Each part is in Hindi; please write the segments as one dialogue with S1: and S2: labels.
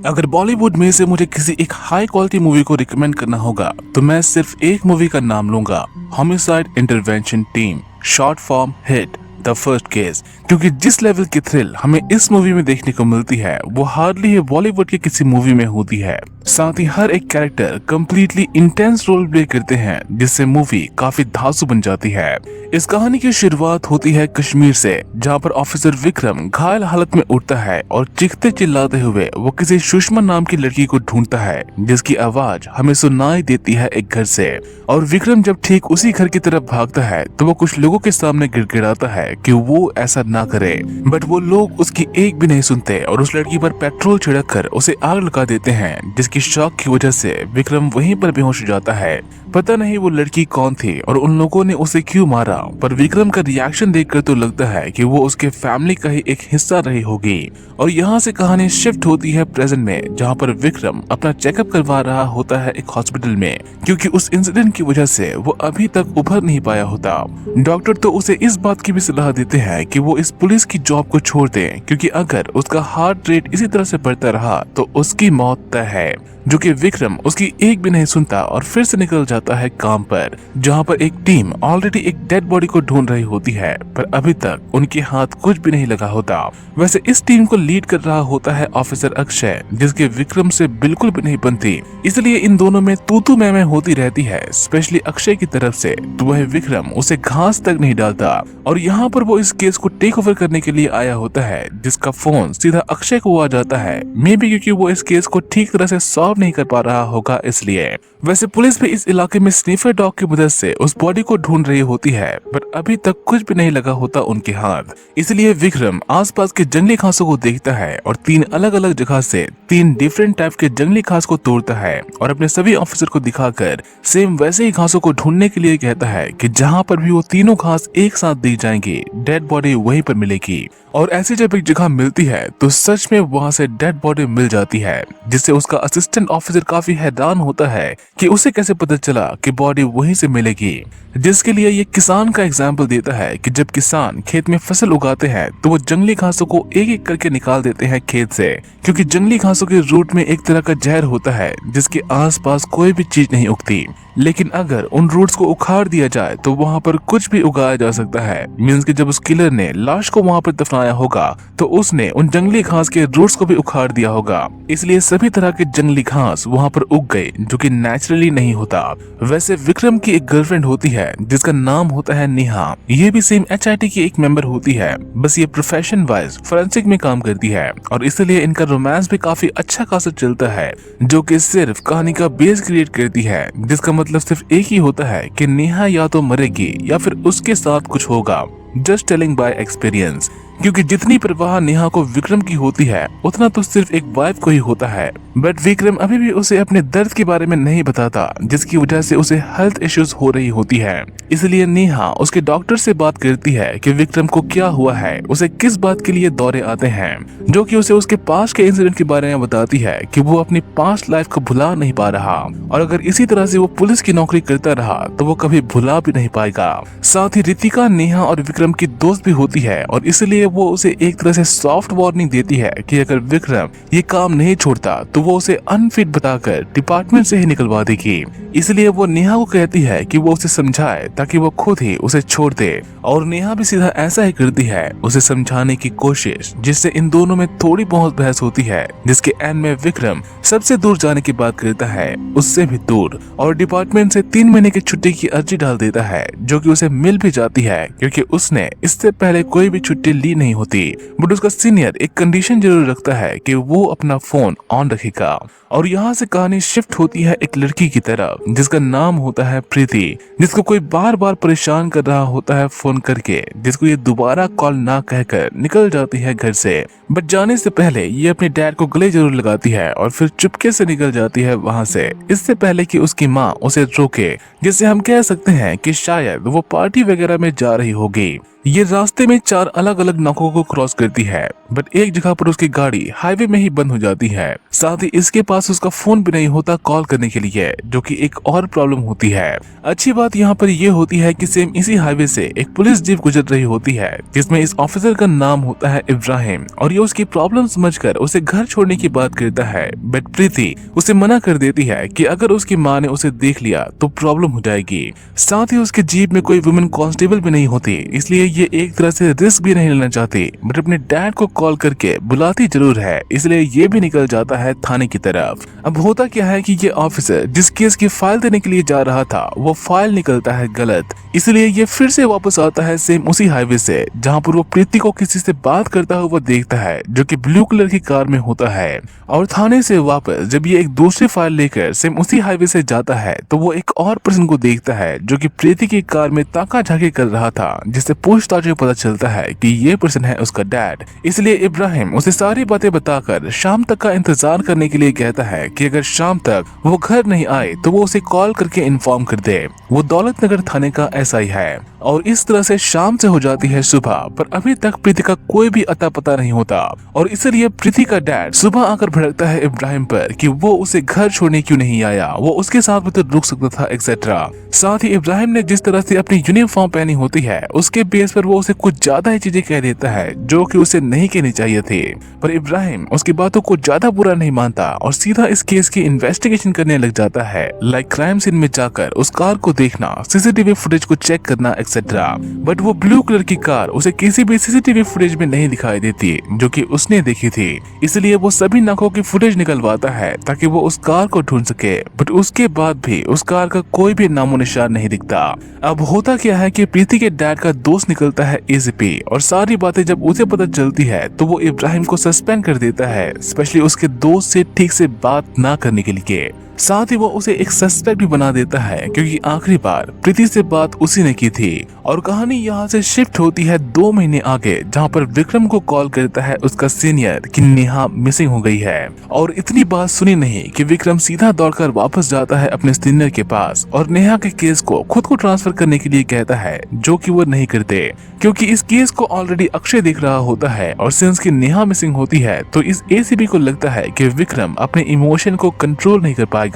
S1: अगर बॉलीवुड में से मुझे किसी एक हाई क्वालिटी मूवी को रिकमेंड करना होगा तो मैं सिर्फ एक मूवी का नाम लूंगा, homicide intervention team, short form hit the first case. क्योंकि जिस लेवल की थ्रिल हमें इस मूवी में देखने को मिलती है वो हार्डली बॉलीवुड की किसी मूवी में होती है। साथ ही हर एक character completely intense role play करते हैं जिससे मूवी काफी धांसू बन जाती है। इस कहानी की शुरुआत होती है कश्मीर से, जहां पर ऑफिसर विक्रम घायल हालत में उठता है और चीखते चिल्लाते हुए वो किसी सुषमा नाम की लड़की को ढूंढता है जिसकी आवाज हमें सुनाई देती है एक घर से। और विक्रम जब ठीक उसी घर की तरफ भागता है तो वो कुछ लोगों के सामने गिड़गिड़ाता है कि वो ऐसा ना करे, बट वो लोग उसकी एक भी नहीं सुनते और उस लड़की पर पेट्रोल छिड़क कर उसे आग लगा देते हैं, जिसकी शॉक की वजह से विक्रम वहीं पर बेहोश हो जाता है। पता नहीं वो लड़की कौन थी और उन लोगों ने उसे क्यों मारा, पर विक्रम का रिएक्शन देखकर तो लगता है कि वो उसके फैमिली का ही एक हिस्सा रही होगी। और यहाँ से कहानी शिफ्ट होती है प्रेजेंट में, जहाँ पर विक्रम अपना चेकअप करवा रहा होता है एक हॉस्पिटल में, क्योंकि उस इंसिडेंट की वजह से वो अभी तक उभर नहीं पाया होता। डॉक्टर तो उसे इस बात की भी सलाह देते हैं कि वो इस पुलिस की जॉब को छोड़ दे, क्योंकि अगर उसका हार्ट रेट इसी तरह से बढ़ता रहा तो उसकी मौत तय है। जो कि विक्रम उसकी एक भी नहीं सुनता और फिर से निकल जाता है काम पर, जहां पर एक टीम ऑलरेडी एक डेड बॉडी को ढूंढ रही होती है, पर अभी तक उनके हाथ कुछ भी नहीं लगा होता। वैसे इस टीम को लीड कर रहा होता है ऑफिसर अक्षय, जिसके विक्रम से बिल्कुल भी नहीं बनती, इसलिए इन दोनों में तू मैं होती रहती है, स्पेशली अक्षय की तरफ से। तो वह विक्रम उसे घास तक नहीं डालता और यहाँ पर वो इस केस को टेक ओवर करने के लिए आया होता है, जिसका फोन सीधा अक्षय को आ जाता है, मे बी क्योंकि वो इस केस को ठीक तरह से सॉल्व नहीं कर पा रहा होगा इसलिए। वैसे पुलिस भी इस इलाके में स्नीफर डॉग की मदद से उस बॉडी को ढूंढ रही होती है, पर अभी तक कुछ भी नहीं लगा होता उनके हाथ। इसलिए विक्रम आसपास के जंगली घासों को देखता है और 3 अलग अलग जगह से 3 डिफरेंट टाइप के जंगली घास को तोड़ता है और अपने सभी ऑफिसर को दिखाकर सेम वैसे ही घासों को ढूंढने के लिए कहता है कि जहाँ पर भी वो तीनों घास एक साथ दी जाएंगी, डेड बॉडी वहीं पर मिलेगी। और ऐसी जब एक जगह मिलती है तो सच में वहाँ से डेड बॉडी मिल जाती है, जिससे उसका असिस्टेंट ऑफिसर काफी हैरान होता है कि उसे कैसे पता चला कि बॉडी वहीं से मिलेगी। जिसके लिए ये किसान का एग्जाम्पल देता है कि जब किसान खेत में फसल उगाते हैं तो वो जंगली घासों को एक एक करके निकाल देते हैं खेत से, क्योंकि जंगली घासों के रूट में एक तरह का जहर होता है जिसके आसपास कोई भी चीज नहीं उगती। लेकिन अगर उन रूट्स को उखाड़ दिया जाए तो वहाँ पर कुछ भी उगाया जा सकता है। मींस कि जब उस किलर ने लाश को वहाँ पर दफनाया होगा तो उसने उन जंगली घास के रूट्स को भी उखाड़ दिया होगा, इसलिए सभी तरह के जंगली घास वहाँ पर उग गए, जो कि नेचुरली नहीं होता। वैसे विक्रम की एक गर्लफ्रेंड होती है जिसका नाम होता है नेहा। ये भी सेम HIT की एक मेंबर होती है, बस ये प्रोफेशन वाइज फोरेंसिक में काम करती है और इसलिए इनका रोमांस भी काफी अच्छा खासा चलता है, जो कि सिर्फ कहानी का बेस क्रिएट करती है, जिसका मतलब सिर्फ एक ही होता है कि नेहा या तो मरेगी या फिर उसके साथ कुछ होगा। जस्ट टेलिंग बाय एक्सपीरियंस, क्योंकि जितनी परवाह नेहा को विक्रम की होती है उतना तो सिर्फ एक वाइफ को ही होता है। बट विक्रम अभी भी उसे अपने दर्द के बारे में नहीं बताता, जिसकी वजह से उसे हेल्थ इश्यूज हो रही होती है। इसलिए नेहा उसके डॉक्टर से बात करती है कि विक्रम को क्या हुआ है, उसे किस बात के लिए दौरे आते हैं, जो कि उसे उसके पास्ट के इंसिडेंट के बारे में बताती है कि वो अपनी पास्ट लाइफ को भुला नहीं पा रहा और अगर इसी तरह से वो पुलिस की नौकरी करता रहा तो वो कभी भुला भी नहीं पाएगा। साथ ही रितिका नेहा और विक्रम की दोस्त भी होती है और इसलिए वो उसे एक तरह से सॉफ्ट वार्निंग देती है कि अगर विक्रम ये काम नहीं छोड़ता तो वो उसे अनफिट बताकर डिपार्टमेंट से ही निकलवा देगी। इसलिए वो नेहा को कहती है कि वो उसे समझाए ताकि वो खुद ही उसे छोड़ दे, और नेहा भी सीधा ऐसा ही करती है, उसे समझाने की कोशिश, जिससे इन दोनों में थोड़ी बहुत बहस होती है, जिसके एंड में विक्रम सबसे दूर जाने की बात करता है, उससे भी दूर, और डिपार्टमेंट से 3 महीने की छुट्टी की अर्जी डाल देता है, जो कि उसे मिल भी जाती है क्योंकि उसने इससे पहले कोई भी छुट्टी ली नहीं होती। बट उसका सीनियर एक कंडीशन जरूर रखता है कि वो अपना फोन ऑन रखेगा। और यहाँ से कहानी शिफ्ट होती है एक लड़की की तरफ जिसका नाम होता है प्रीति, जिसको कोई बार बार परेशान कर रहा होता है फोन करके, जिसको ये दोबारा कॉल ना कहकर निकल जाती है घर से। बट जाने से पहले ये अपने डैड को गले जरूर लगाती है और फिर चुपके से निकल जाती है वहाँ से, इससे पहले कि उसकी माँ उसे रोके, जिससे हम कह सकते हैं कि शायद वो पार्टी वगैरह में जा रही होगी। ये रास्ते में 4 अलग अलग नाकों को क्रॉस करती है, बट एक जगह पर उसकी गाड़ी हाईवे में ही बंद हो जाती है साथ ही इसके पास उसका फोन भी नहीं होता कॉल करने के लिए, जो कि एक और प्रॉब्लम होती है। अच्छी बात यहाँ पर ये होती है कि सेम इसी हाईवे से एक पुलिस जीप गुजर रही होती है, जिसमें इस ऑफिसर का नाम होता है इब्राहिम, और ये उसकी प्रॉब्लम समझकर उसे घर छोड़ने की बात करता है। बट प्रीति उसे मना कर देती है कि अगर उसकी माँ ने उसे देख लिया तो प्रॉब्लम हो जाएगी। साथ ही उसके जीप में कोई वुमेन कांस्टेबल भी नहीं होती, इसलिए ये एक तरह से रिस्क भी नहीं लेना चाहती, बट अपने डैड को कॉल करके बुलाती जरूर है, इसलिए ये भी निकल जाता है थाने की तरफ। अब होता क्या है कि ये ऑफिसर जिस केस की फाइल देने के लिए जा रहा था वो फाइल निकलता है गलत, इसलिए ये फिर से वापस आता है सेम उसी हाईवे से, जहाँ पर वो प्रीति को किसी से बात करता हुआ देखता है, जो कि ब्लू कलर की कार में होता है। और थाने से वापस जब ये एक दूसरी फाइल लेकर सेम उसी हाईवे से जाता है तो वो एक और पर्सन को देखता है, जो कि प्रीति की कार में ताका झाकी कर रहा था, जिससे पूछताछ में पता चलता है कि ये पर्सन है उसका डैड। इसलिए इब्राहिम उसे सारी बातें बताकर शाम तक का इंतजार करने के लिए कहता है कि अगर शाम तक वो घर नहीं आए तो वो उसे कॉल करके इन्फॉर्म कर दे। वो दौलत नगर थाने का एसआई है। और इस तरह से शाम से हो जाती है सुबह, पर अभी तक प्रीति का कोई भी अता पता नहीं होता, और इसलिए प्रीति का डैड सुबह आकर भड़कता है इब्राहिम पर कि वो उसे घर छोड़ने क्यों नहीं आया, वो उसके साथ भी तो रुक सकता था एक्सेट्रा। साथ ही इब्राहिम ने जिस तरह से अपनी यूनिफॉर्म पहनी होती है उसके बेस पर वो उसे कुछ ज्यादा ही चीजें कह देता है जो कि उसे नहीं कहनी चाहिए थी, पर इब्राहिम उसकी बातों को ज्यादा बुरा नहीं मानता और सीधा इस केस की इन्वेस्टिगेशन करने लग जाता है, लाइक क्राइम सीन में जाकर उस कार को देखना, सीसीटीवी फुटेज को चेक करना एक्सेट्रा। बट वो ब्लू कलर की कार उसे किसी भी सीसीटीवी फुटेज में नहीं दिखाई देती जो कि उसने देखी थी, इसलिए वो सभी नाकों की फुटेज निकलवाता है ताकि वो उस कार को ढूंढ सके, बट उसके बाद भी उस कार का कोई भी नामो निशान नहीं दिखता। अब होता क्या है कि प्रीति के डैड का दोस्त निकलता है एसीपी, और सारी बातें जब उसे पता चलती है तो वो इब्राहिम को सस्पेंड कर देता है, स्पेशली उसके दोस्त से ठीक से बात ना करने के लिए। साथ ही वो उसे एक सस्पेक्ट भी बना देता है, क्योंकि आखिरी बार प्रीति से बात उसी ने की थी। और कहानी यहाँ से शिफ्ट होती है 2 महीने आगे, जहाँ पर विक्रम को कॉल करता है उसका सीनियर कि नेहा मिसिंग हो गई है। और इतनी बात सुनी नहीं कि विक्रम सीधा दौड़कर वापस जाता है अपने सीनियर के पास और नेहा के केस को खुद को ट्रांसफर करने के लिए कहता है, जो कि वो नहीं करते, क्योंकि इस केस को ऑलरेडी अक्षय देख रहा होता है। और सिंस की नेहा मिसिंग होती है तो इस एसीपी को लगता है कि विक्रम अपने इमोशन को कंट्रोल नहीं कर पाएगा।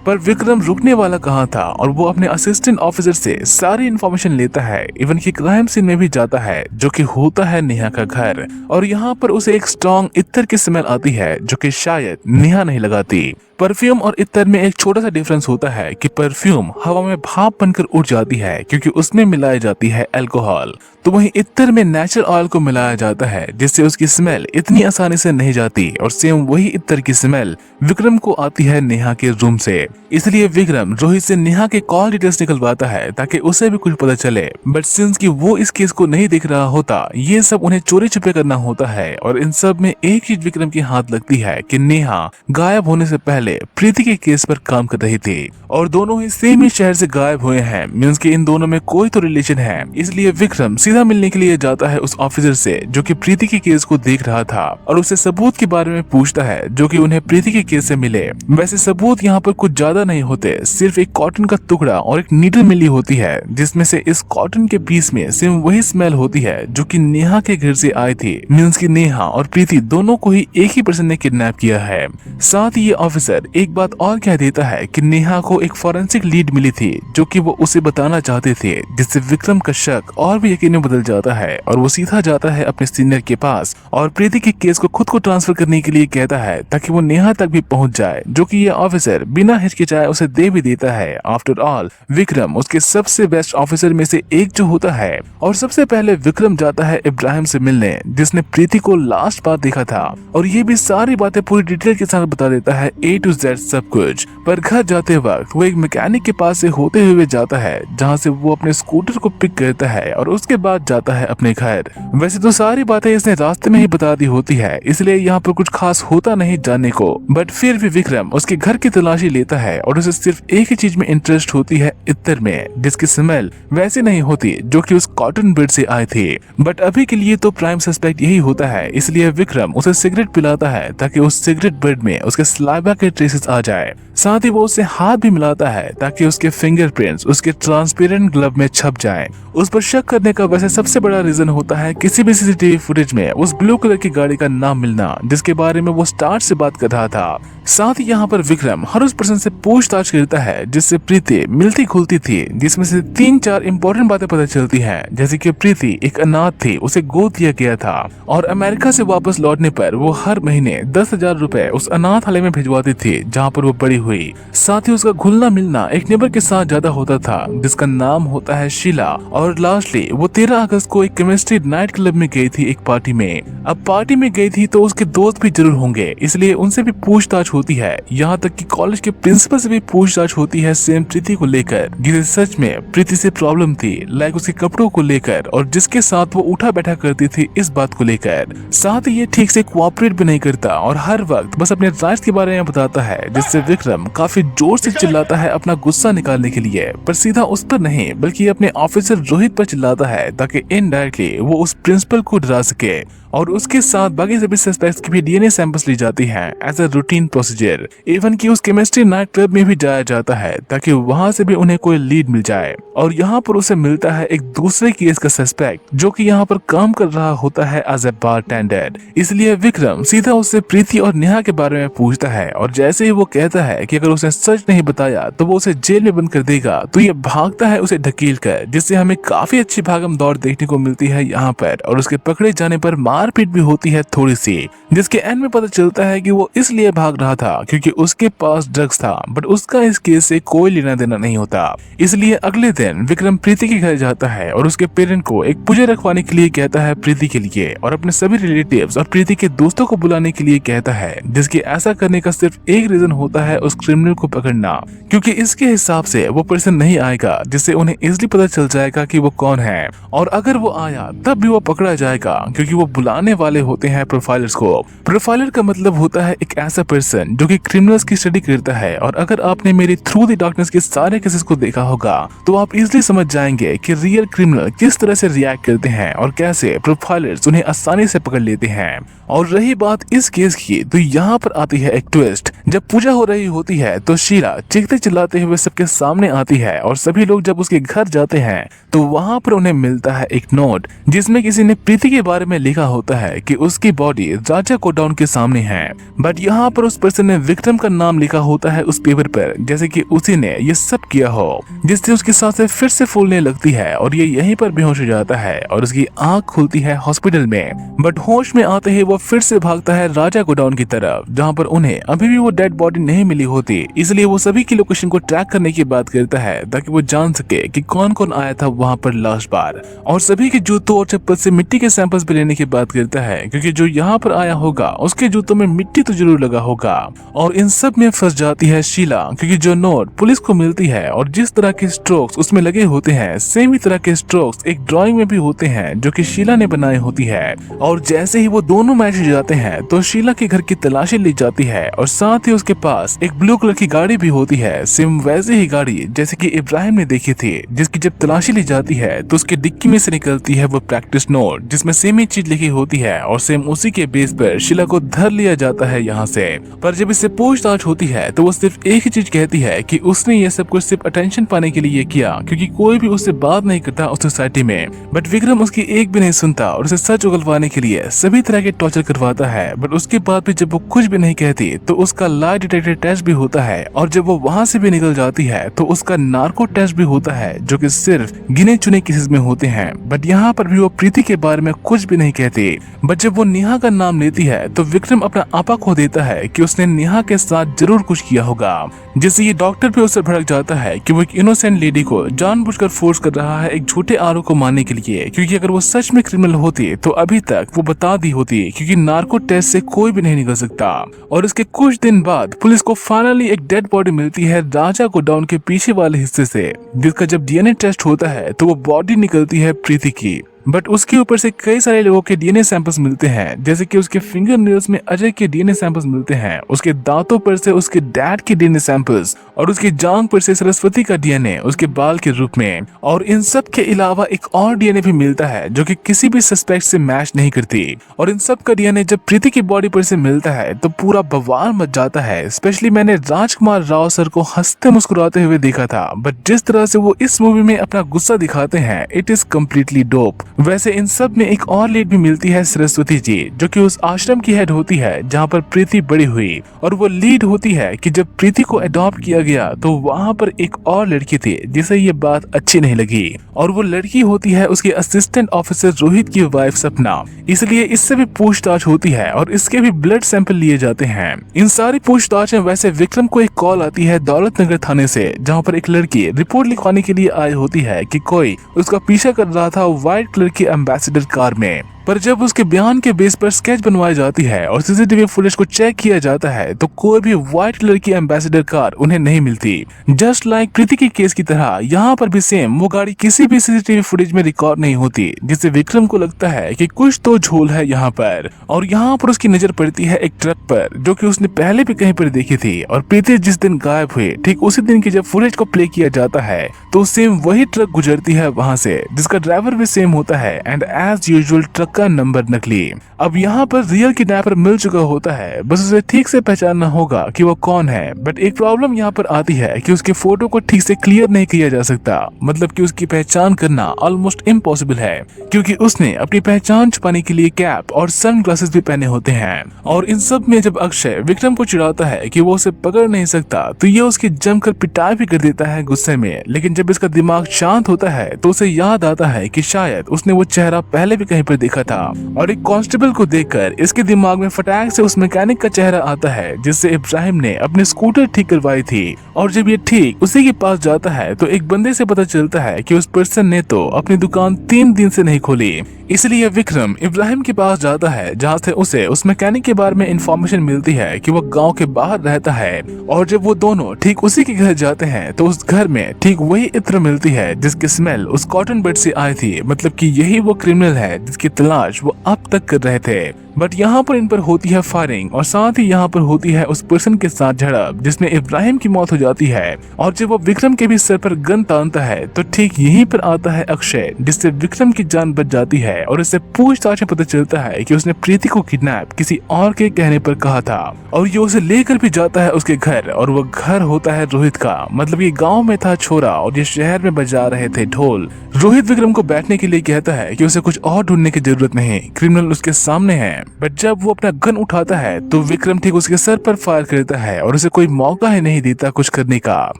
S1: पर विक्रम रुकने वाला कहाँ था, और वो अपने असिस्टेंट ऑफिसर से सारी इन्फॉर्मेशन लेता है, इवन कि क्राइम सीन में भी जाता है, जो कि होता है नेहा का घर। और यहाँ पर उसे एक स्ट्रॉन्ग इत्तर की स्मेल आती है, जो कि शायद नेहा नहीं लगाती। परफ्यूम और इत्तर में एक छोटा सा डिफरेंस होता है कि परफ्यूम हवा में भाप बनकर उड़ जाती है क्योंकि उसमें मिलाई जाती है अल्कोहल, तो वहीं इत्तर में नेचुरल ऑयल को मिलाया जाता है, जिससे उसकी स्मेल इतनी आसानी से नहीं जाती। और सेम वही इत्तर की स्मेल विक्रम को आती है नेहा के रूम से, इसलिए विक्रम रोहित से नेहा के कॉल डिटेल्स निकलवाता है ताकि उसे भी कुछ पता चले। बट सिंस कि वो इस केस को नहीं देख रहा होता, ये सब उन्हें चोरी छुपे करना होता है। और इन सब में एक चीज विक्रम की हाथ लगती है कि नेहा गायब होने से पहले प्रीति के केस पर काम कर रही थी, और दोनों ही सेम ही शहर से गायब हुए हैं, मींस कि इन दोनों में कोई तो रिलेशन है। इसलिए विक्रम सीधा मिलने के लिए जाता है उस ऑफिसर से जो कि प्रीति के केस को देख रहा था, और उसे सबूत के बारे में पूछता है जो कि उन्हें प्रीति के केस से मिले। वैसे सबूत यहाँ पर कुछ ज्यादा नहीं होते, सिर्फ एक कॉटन का टुकड़ा और एक नीडल मिली होती है, जिसमें से इस कॉटन के पीस में सेम वही स्मेल होती है जो कि नेहा के घर से आई थी, मींस कि नेहा और प्रीति दोनों को ही एक ही पर्सन ने किडनैप किया है। साथ ही ये ऑफिसर एक बात और कह देता है कि नेहा को एक फॉरेंसिक लीड मिली थी जो कि वो उसे बताना चाहते थे, जिससे विक्रम का शक और भी यकीन में बदल जाता है और वो सीधा जाता है अपने सीनियर के पास और प्रीति के केस को खुद को ट्रांसफर करने के लिए कहता है ताकि वो नेहा तक भी पहुंच जाए, जो कि ये ऑफिसर बिना हिचकिचाए उसे दे भी देता है। आफ्टर ऑल विक्रम उसके सबसे बेस्ट ऑफिसर में से एक जो होता है। और सबसे पहले विक्रम जाता है इब्राहिम से मिलने, जिसने प्रीति को लास्ट बार देखा था, और ये भी सारी बातें पूरी डिटेल के साथ बता देता है, A to Z सब कुछ। पर घर जाते वक्त वो एक मैकेनिक के पास से होते हुए जाता है, जहाँ से वो अपने स्कूटर को पिक करता है और उसके बाद जाता है अपने घर। वैसे तो सारी बातें इसने रास्ते में ही बता दी होती है, इसलिए यहाँ पर कुछ खास होता नहीं जानने को, बट फिर भी विक्रम उसके घर की तलाशी लेता है और उसे सिर्फ एक ही चीज में इंटरेस्ट होती है, इत्तर में, जिसकी स्मेल वैसे नहीं होती जो कि उस कॉटन बेड से आई थी। बट अभी के लिए तो प्राइम सस्पेक्ट यही होता है, इसलिए विक्रम उसे सिगरेट पिलाता है ताकि उस सिगरेट बेड में उसके स्लाइवा के ट्रेसेस आ जाए। साथ ही वो उससे हाथ भी मिलाता है ताकि उसके फिंगरप्रिंट्स उसके ट्रांसपेरेंट ग्लव में छप जाएं। उस पर शक करने का वैसे सबसे बड़ा रीजन होता है किसी भी सीसीटीवी फुटेज में उस ब्लू कलर की गाड़ी का नाम मिलना जिसके बारे में वो स्टार्ट से बात कर रहा था। साथ ही यहाँ पर विक्रम हर उस पर्सन से पूछताछ करता है जिससे प्रीति मिलती खुलती थी, जिसमें से 3-4 इंपॉर्टेंट बातें पता चलती हैं, जैसे कि प्रीति एक अनाथ थी, उसे गोद दिया गया था और अमेरिका से वापस लौटने पर वो हर महीने 10,000 रुपए उस अनाथालय में भिजवाती थी जहाँ पर वो बड़ी हुई। साथ ही उसका घुलना मिलना एक नेबर के साथ ज्यादा होता था जिसका नाम होता है शीला। और लास्टली वो 13 अगस्त को एक केमिस्ट्री नाइट क्लब में गई थी एक पार्टी में। अब पार्टी में गई थी तो उसके दोस्त भी जरूर होंगे, इसलिए उनसे भी पूछताछ होती है। यहाँ तक कि कॉलेज के प्रिंसिपल से भी पूछताछ होती है सेम प्रीति को लेकर, जिसे सच में प्रीति से प्रॉब्लम थी, लाइक उसके कपड़ों को लेकर और जिसके साथ वो उठा बैठा करती थी इस बात को लेकर। साथ ही ये ठीक से कोऑपरेट भी नहीं करता और हर वक्त बस अपने राइट्स के बारे में बताता है, जिससे विक्रम काफी जोर से चिल्लाता है अपना गुस्सा निकालने के लिए, पर सीधा उस पर नहीं बल्कि अपने ऑफिसर रोहित पर चिल्लाता है ताकि इनडायरेक्टली वो उस प्रिंसिपल को डरा सके। और उसके साथ बाकी सभी सस्पेक्ट्स की भी डीएनए सैंपल्स ली जाती हैं as a routine procedure. Even कि उस केमिस्ट्री नाइट क्लब में भी जाया जाता है ताकि वहां से भी उन्हें कोई लीड मिल जाए। और यहाँ पर उसे मिलता है एक दूसरे केस का सस्पेक्ट जो कि यहाँ पर काम कर रहा होता है एज ए बारटेंडर। इसलिए विक्रम सीधा उससे प्रीति और नेहा के बारे में पूछता है और जैसे ही वो कहता है कि अगर उसने सच नहीं बताया तो वो उसे जेल में बंद कर देगा, तो ये भागता है उसे ढकेल कर, जिससे हमें काफी अच्छी भागम दौड़ देखने को मिलती है यहाँ पर। और उसके पकड़े जाने पर मारपीट भी होती है थोड़ी सी, जिसके एंड में पता चलता है कि वो इसलिए भाग रहा था क्योंकि उसके पास ड्रग्स था, बट उसका इस केस से कोई लेना देना नहीं होता। इसलिए अगले दिन विक्रम प्रीति के घर जाता है और उसके पेरेंट को एक पूजा रखवाने के लिए कहता है प्रीति के लिए, और अपने सभी रिलेटिव्स और प्रीति के दोस्तों को बुलाने के लिए कहता है, जिसके ऐसा करने का सिर्फ एक रीजन होता है उस क्रिमिनल को पकड़ना, क्योंकि इसके हिसाब से वो पर्सन नहीं आएगा जिससे उन्हें इजिली पता चल जाएगा कि वो कौन है, और अगर वो आया तब भी वो पकड़ा जाएगा क्योंकि वो बुलाने वाले होते हैं प्रोफाइलर्स को। प्रोफाइलर का मतलब होता है एक ऐसा पर्सन जो कि क्रिमिनल्स की स्टडी करता है, और अगर आपने मेरी थ्रू द डार्कनेस के सारे केसेस को देखा होगा तो आप इजिली समझ जाएंगे कि रियल क्रिमिनल किस तरह से रिएक्ट करते हैं और कैसे प्रोफाइलर्स उन्हें आसानी से पकड़ लेते हैं। और रही बात इस केस की, तो यहाँ पर आती है एक ट्विस्ट। जब पूजा हो रही होती है तो शीला चीखते चिल्लाते हुए सबके सामने आती है, और सभी लोग जब उसके घर जाते हैं तो वहाँ पर उन्हें मिलता है एक नोट जिसमें किसी ने प्रीति के बारे में लिखा होता है कि उसकी बॉडी राजा गोडाउन के सामने है, बट यहाँ पर उस पर्सन ने विक्रम का नाम लिखा होता है उस पेपर पर, जैसे कि उसी ने ये सब किया हो, जिससे उसकी सांसें फिर से फूलने लगती है और ये यहीं पर बेहोश हो जाता है और उसकी आंख खुलती है हॉस्पिटल में। बट होश में आते ही वो फिर से भागता है राजा गोडाउन की तरफ, जहाँ पर उन्हें अभी भी वो डेड बॉडी नहीं मिली होती। इसलिए वो सभी की लोकेशन को ट्रैक करने की बात करता है ताकि वो जान सके कि कौन कौन आया था वहाँ पर लास्ट बार, और सभी के जूतों और चप्पल से मिट्टी के सैंपल्स भी लेने की बात करता है क्योंकि जो यहाँ पर आया होगा उसके जूतों में मिट्टी तो जरूर लगा होगा। और इन सब में फंस जाती है शीला क्योंकि जो नोट पुलिस को मिलती है और जिस तरह के स्ट्रोक्स उसमें लगे होते हैं सेम ही तरह के स्ट्रोक्स एक ड्राइंग में भी होते हैं जो कि शीला ने बनाए होती है। और जैसे ही वो दोनों मैच जाते हैं तो शीला के घर की तलाशी ली जाती है और साथ ही उसके पास एक ब्लू कलर की गाड़ी भी होती है, सेम वैसी ही गाड़ी जैसे कि इब्राहिम ने देखी थी, जिसकी जब तलाशी ली जाती है तो उसकी डिक्की में से निकलती है वो प्रैक्टिस नोट जिसमें सेम ही चीज लिखी होती है, और सेम उसी के बेस पर शीला को धर लिया जाता है यहाँ से। पर जब इससे पूछताछ होती है तो वो सिर्फ एक ही चीज कहती है कि उसने ये सब कुछ सिर्फ अटेंशन पाने के लिए किया क्योंकि कोई भी उससे बात नहीं करता उस सोसाइटी में। बट विक्रम उसकी एक भी नहीं सुनता और उसे सच उगलवाने के लिए सभी तरह के टॉर्चर करवाता है। बट उसके बाद भी जब वो कुछ भी नहीं कहती तो उसका लाई डिटेक्टर टेस्ट भी होता है, और जब वो वहाँ से भी निकल जाती है तो उसका नार्को टेस्ट भी होता है जो कि सिर्फ गिने चुने केसेस में होते हैं। बट यहाँ पर भी वो प्रीति के बारे में कुछ भी नहीं कहती। बट जब वो नेहा का नाम लेती है तो विक्रम अपना आपा खो देता है कि उसने नेहा के साथ जरूर कुछ किया होगा, जिससे ये डॉक्टर भी उससे भड़क जाता है कि वो एक इनोसेंट लेडी को जानबूझकर फोर्स कर रहा है एक झूठे आरोप को मानने के लिए, क्योंकि अगर वो सच में क्रिमिनल होती तो अभी तक वो बता दी होती, क्योंकि नार्को टेस्ट से कोई भी नहीं निकल सकता। और इसके कुछ दिन बाद पुलिस को फाइनली एक डेड बॉडी मिलती है राजा गोडाउन के पीछे वाले हिस्से से, जिसका जब डीएनए टेस्ट होता है तो वो बॉडी निकलती है प्रीति की, बट उसके ऊपर से कई सारे लोगों के डीएनए सैंपल्स मिलते हैं, जैसे कि उसके फिंगर नेल्स में अजय के डीएनए सैंपल्स मिलते हैं, उसके दांतों पर से उसके डैड के डीएनए सैंपल्स और उसकी जांघ पर से सरस्वती का डीएनए उसके बाल के रूप में। और इन सब के अलावा एक और डीएनए भी मिलता है जो कि किसी भी सस्पेक्ट से मैच नहीं करती। और इन सब का डीएनए जब प्रीति की बॉडी पर से मिलता है तो पूरा बवाल मच जाता है। स्पेशली मैंने राजकुमार राव सर को हंसते मुस्कुराते हुए देखा था, बट जिस तरह से वो इस मूवी में अपना गुस्सा दिखाते हैं, इट इज कम्प्लीटली डोप। वैसे इन सब में एक और लीड भी मिलती है सरस्वती जी, जो कि उस आश्रम की हेड होती है जहाँ पर प्रीति बड़ी हुई। और वो लीड होती है कि जब प्रीति को अडॉप्ट किया गया तो वहाँ पर एक और लड़की थी जिसे ये बात अच्छी नहीं लगी, और वो लड़की होती है उसके असिस्टेंट ऑफिसर रोहित की वाइफ सपना। इसलिए इससे भी पूछताछ होती है और इसके भी ब्लड सैंपल लिए जाते हैं। इन सारी पूछताछ में वैसे विक्रम को एक कॉल आती है दौलतनगर थाने से, जहाँ पर एक लड़की रिपोर्ट लिखवाने के लिए आई होती है कि कोई उसका पीछा कर रहा था व्हाइट कलर की एम्बेसडर कार में। पर जब उसके बयान के बेस पर स्केच बनवाई जाती है और सीसीटीवी फुटेज को चेक किया जाता है तो कोई भी व्हाइट कलर की एम्बेसडर कार उन्हें नहीं मिलती। जस्ट लाइक प्रीति के केस की तरह यहाँ पर भी सेम वो गाड़ी किसी भी सीसीटीवी फुटेज में रिकॉर्ड नहीं होती, जिससे विक्रम को लगता है कि कुछ तो झोल है यहाँ पर। और यहाँ पर उसकी नजर पड़ती है एक ट्रक पर जो कि उसने पहले भी कहीं पर देखी थी। और प्रीति जिस दिन गायब हुई ठीक उसी दिन की जब फुटेज को प्ले किया जाता है तो सेम वही ट्रक गुजरती है वहाँ से, जिसका ड्राइवर भी सेम होता है एंड एज यूजुअल ट्रक का नंबर नकली। अब यहाँ पर रियल किडनैपर मिल चुका होता है, बस उसे ठीक से पहचानना होगा कि वो कौन है। बट एक प्रॉब्लम यहाँ पर आती है कि उसके फोटो को ठीक से क्लियर नहीं किया जा सकता, मतलब कि उसकी पहचान करना ऑलमोस्ट इम्पॉसिबल है, क्योंकि उसने अपनी पहचान छुपाने के लिए कैप और सन ग्लासेस भी पहने होते हैं। और इन सब में जब अक्षय विक्रम को चिढ़ाता है कि वो उसे पकड़ नहीं सकता तो ये उसकी जमकर पिटाई भी कर देता है गुस्से में। लेकिन जब इसका दिमाग शांत होता है तो उसे याद आता है कि शायद उसने वो चेहरा पहले भी कहीं पर देखा था। और एक कांस्टेबल को देखकर इसके दिमाग में फटाक से उस मैकेनिक का चेहरा आता है जिससे इब्राहिम ने अपनी स्कूटर ठीक करवाई थी। और जब ये ठीक उसी के पास जाता है तो एक बंदे से पता चलता है कि उस पर्सन ने तो अपनी दुकान 3 दिन से नहीं खोली। इसलिए विक्रम इब्राहिम के पास जाता है जहाँ से उसे उस मैकेनिक के बारे में इंफॉर्मेशन मिलती है कि वो गांव के बाहर रहता है। और जब वो दोनों ठीक उसी के घर जाते हैं तो उस घर में ठीक वही इत्र मिलती है जिसकी स्मेल उस कॉटन बड से आई थी, मतलब कि यही वो क्रिमिनल है जिसकी तलाश वो अब तक कर रहे थे। बट यहाँ पर इन पर होती है फायरिंग और साथ ही यहाँ पर होती है उस पर्सन के साथ झड़प जिसमें इब्राहिम की मौत हो जाती है। और जब वो विक्रम के भी सर पर गन तानता है तो ठीक यहीं पर आता है अक्षय, जिससे विक्रम की जान बच जाती है। और इससे पूछताछ में पता चलता है कि उसने प्रीति को किडनैप किसी और के कहने पर कहा था। और ये उसे लेकर भी जाता है उसके घर, और वो घर होता है रोहित का, मतलब ये गाँव में था छोरा और ये शहर में बजा रहे थे ढोल। रोहित विक्रम को बैठने के लिए कहता है कि उसे कुछ और ढूंढने की जरूरत नहीं, क्रिमिनल उसके सामने है। बट जब वो अपना गन उठाता है तो विक्रम ठीक उसके सर पर फायर करता है और उसे कोई मौका ही नहीं देता कुछ करने का।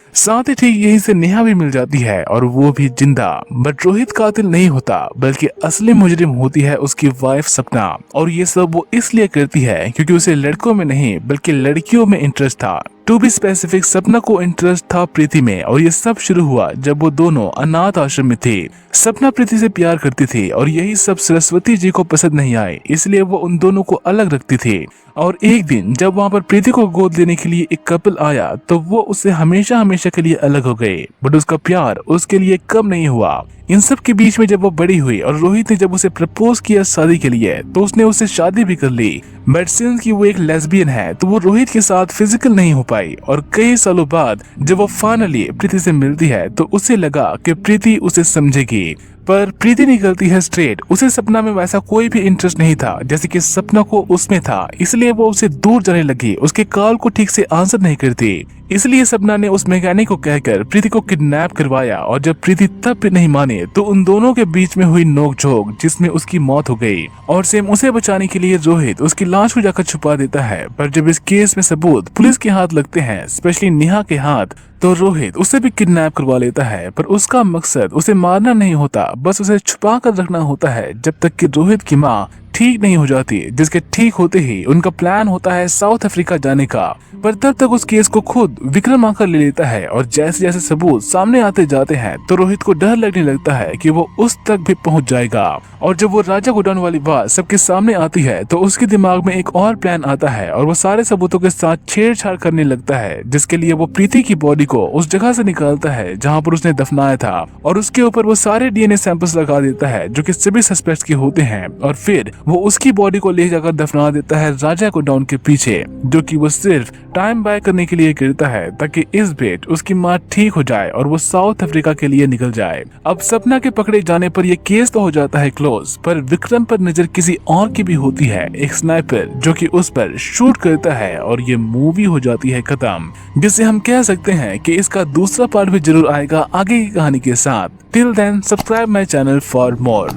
S1: साथ ही ठीक यहीं से नेहा भी मिल जाती है और वो भी जिंदा। बट रोहित कातिल नहीं होता बल्कि असली मुजरिम होती है उसकी वाइफ सपना। और ये सब वो इसलिए करती है क्योंकि उसे लड़कों में नहीं बल्कि लड़कियों में इंटरेस्ट था। टू बी स्पेसिफिक सपना को इंटरेस्ट था प्रीति में। और ये सब शुरू हुआ जब वो दोनों अनाथ आश्रम में थे। सपना प्रीति से प्यार करती थी और यही सब सरस्वती जी को पसंद नहीं आए, इसलिए वो उन दोनों को अलग रखती थी। और एक दिन जब वहाँ पर प्रीति को गोद लेने के लिए एक कपल आया तो वो उससे हमेशा हमेशा के लिए अलग हो गए। बट उसका प्यार उसके लिए कम नहीं हुआ। इन सब के बीच में जब वो बड़ी हुई और रोहित ने जब उसे प्रपोज किया शादी के लिए तो उसने उससे शादी भी कर ली। बट सिंस की वो एक लेस्बियन है तो वो रोहित के साथ फिजिकल नहीं हो पाई। और कई सालों बाद जब वो फाइनली प्रीति से मिलती है तो उसे लगा कि प्रीति उसे समझेगी, पर प्रीति निकलती है स्ट्रेट। उसे सपना में वैसा कोई भी इंटरेस्ट नहीं था जैसे कि सपना को उसमें था, इसलिए वो उसे दूर जाने लगी। उसके कॉल को ठीक से आंसर नहीं करती, इसलिए सपना ने उस मैकेनिक को कहकर प्रीति को किडनैप करवाया। और जब प्रीति तब भी नहीं माने तो उन दोनों के बीच में हुई नोकझोंक जिसमें उसकी मौत हो गई। और सेम उसे बचाने के लिए रोहित उसकी लाश को जाकर छुपा देता है। पर जब इस केस में सबूत पुलिस के हाथ लगते हैं, स्पेशली नेहा के हाथ, तो रोहित उसे भी किडनैप करवा लेता है। पर उसका मकसद उसे मारना नहीं होता, बस उसे छुपा कर रखना होता है जब तक कि रोहित की माँ ठीक नहीं हो जाती, जिसके ठीक होते ही उनका प्लान होता है साउथ अफ्रीका जाने का। पर तब तक उस केस को खुद विक्रम आकर ले लेता है और जैसे जैसे सबूत सामने आते जाते हैं तो रोहित को डर लगने लगता है कि वो उस तक भी पहुंच जाएगा। और जब वो राजा गोडाउन वाली बात सबके सामने आती है तो उसके दिमाग में एक और प्लान आता है और वो सारे सबूतों के साथ छेड़छाड़ करने लगता है, जिसके लिए वो प्रीति की बॉडी को उस जगह से निकालता है जहाँ पर उसने दफनाया था और उसके ऊपर वो सारे डीएनए सैंपल्स लगा देता है जो कि सभी सस्पेक्ट्स के होते हैं। और फिर वो उसकी बॉडी को ले जाकर दफना देता है राजा गोडाउन के पीछे, जो कि वो सिर्फ टाइम बाय करने के लिए गिरता है ताकि इस बीच उसकी माँ ठीक हो जाए और वो साउथ अफ्रीका के लिए निकल जाए। अब सपना के पकड़े जाने पर ये केस तो हो जाता है क्लोज, पर विक्रम पर नजर किसी और की भी होती है, एक स्नाइपर जो कि उस पर शूट करता है और ये मूवी हो जाती है खत्म। जिससे हम कह सकते हैं कि इसका दूसरा पार्ट भी जरूर आएगा आगे की कहानी के साथ। Till then subscribe my channel for more.